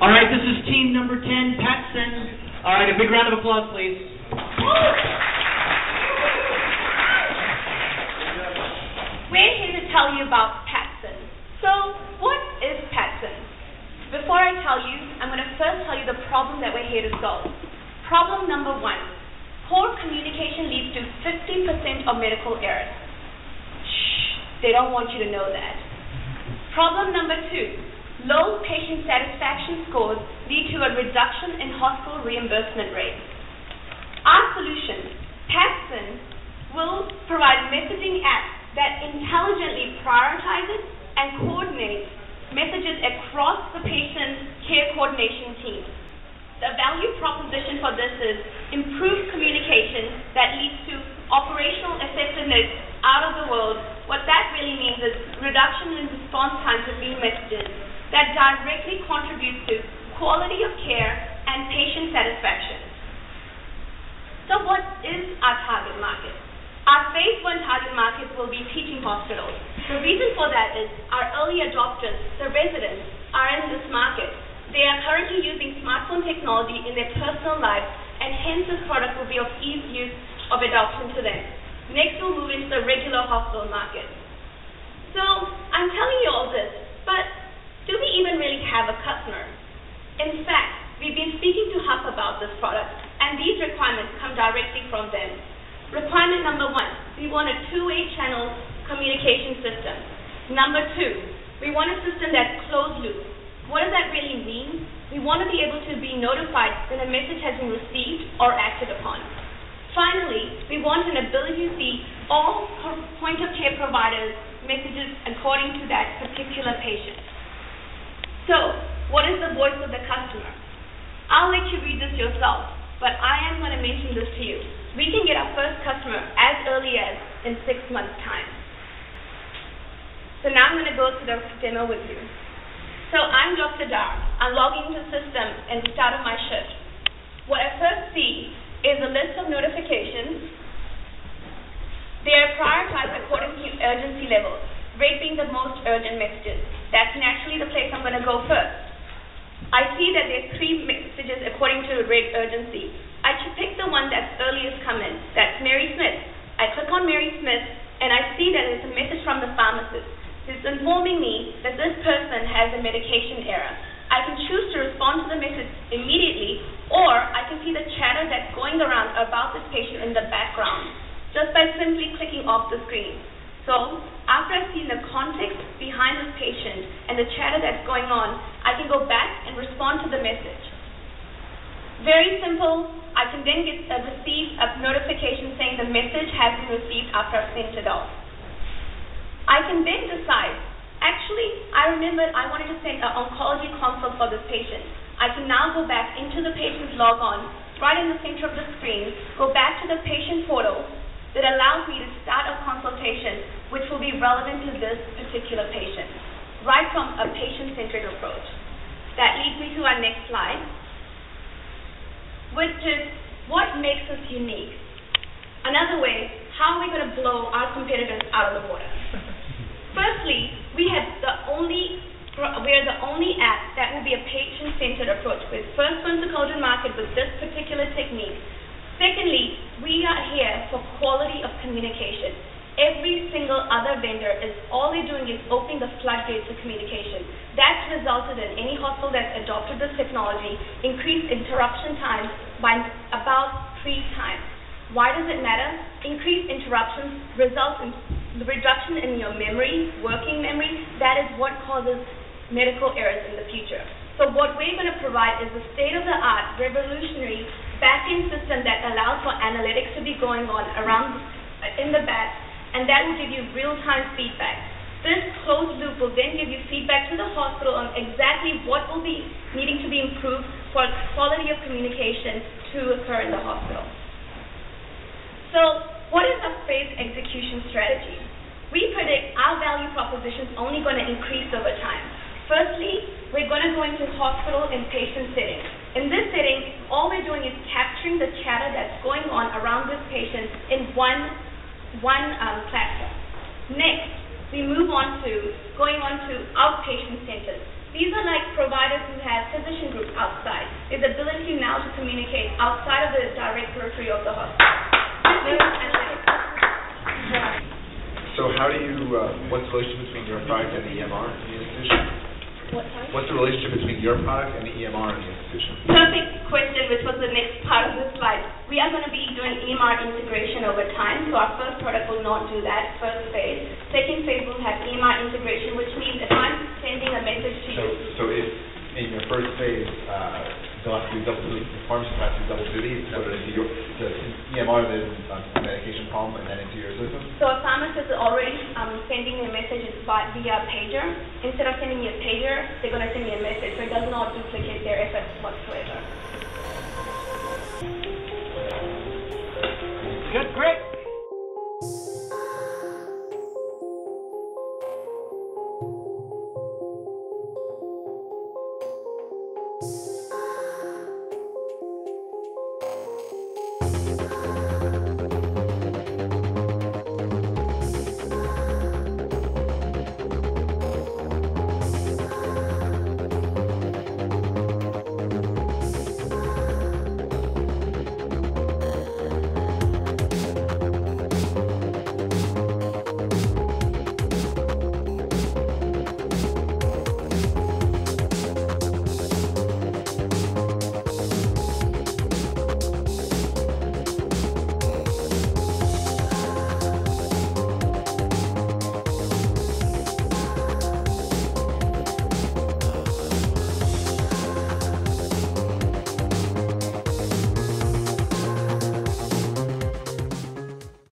All right, this is team number 10, PatCen. All right, a big round of applause, please. We're here to tell you about PatCen. So, what is PatCen? Before I tell you, I'm going to first tell you the problem that we're here to solve. Problem number 1. Poor communication leads to 50% of medical errors. Shh, they don't want you to know that. Problem number 2. Low patient satisfaction scores lead to a reduction in hospital reimbursement rates. Our solution, PatCen, will provide messaging apps that intelligently prioritizes and coordinates messages across the patient care coordination team. The value proposition for this is improved communication that leads to operational effectiveness out of the world. What that really means is reduction in response time between messages that directly contributes to quality of care and patient satisfaction. So what is our target market? Our phase 1 target market will be teaching hospitals. The reason for that is our early adopters, the residents, are in this market. They are currently using smartphone technology in their personal lives, and hence this product will be of easy use of adoption to them. Next, we'll move into the regular hospital market. So I'm telling you all this, but do we even really have a customer? In fact, we've been speaking to Hub about this product, and these requirements come directly from them. Requirement number 1, we want a two-way channel communication system. Number 2, we want a system that's closed loop. What does that really mean? We want to be able to be notified when a message has been received or acted upon. Finally, we want an ability to see all point-of-care providers' messages according to that particular patient. So, what is the voice of the customer? I'll let you read this yourself, but I am going to mention this to you. We can get our first customer as early as in 6 months' time. So now I'm going to go to the demo with you. So I'm Dr. Dar. I'm logging into the system and the start of my shift. What I first see is a list of notifications. They are prioritized according to urgency levels, rate being the most urgent messages. That's naturally the place I'm going to go first. I see that there's 3 messages according to rate urgency. I should pick the one that's earliest come in. That's Mary Smith. I click on Mary Smith, and I see that it's a message from the pharmacist. It's informing me that this person has a medication error. I can choose to respond to the message immediately, or I can see the chatter that's going around about this patient in the background, just by simply clicking off the screen. So, after I've seen the context behind this patient and the chatter that's going on, I can go back and respond to the message. Very simple. I can then receive a notification saying the message has been received after I've sent it off. I can then decide, actually, I remembered I wanted to send an oncology consult for this patient. I can now go back into the patient's logon, right in the center of the screen, go back to the patient portal, that allows me to start a consultation which will be relevant to this particular patient, right from a patient-centered approach. That leads me to our next slide, which is what makes us unique. Another way, how are we going to blow our competitors out of the water? Firstly, we're the only app that will be a patient-centered approach. We're the first one to go to market with this particular technique. Secondly, we are here for quality of communication. Every single other vendor all they're doing is opening the floodgates of communication. That's resulted in any hospital that's adopted this technology increased interruption time by about 3 times. Why does it matter? Increased interruptions result in the reduction in your memory, working memory. That is what causes medical errors in the future. So what we're going to provide is a state-of-the-art, revolutionary back-end system that allows for analytics to be going on around in the back, and that will give you real-time feedback. This closed loop will then give you feedback to the hospital on exactly what will be needing to be improved for quality of communication to occur in the hospital. So what is our phased execution strategy? We predict our value proposition is only going to increase over time. Firstly, we're going to go into hospital and patient settings. In this setting, all we're doing is capturing the chatter that's going on around this patient in one platform. Next, we move on to going on to outpatient centers. These are like providers who have physician groups outside. There's the ability now to communicate outside of the direct periphery of the hospital. This is analytics. So how do you, what's the relationship between your product and the EMR in the institution? What, sorry? What's the relationship between your product and the EMR in the institution? Perfect question, which was the next part of the slide. We are going to be doing EMR integration over time, so our first product will not do that, first phase. Second phase will have EMR integration, which means if I'm sending a message to you. So if in your first phase, they'll have to do double duty, the pharmacist has to do double duty, put it into your, the EMR, the medication column, and then into your system? So a pharmacist is already sending me a message via pager. Instead of sending me a pager, they're going to send me a message, so it does not duplicate their efforts whatsoever. Good, great.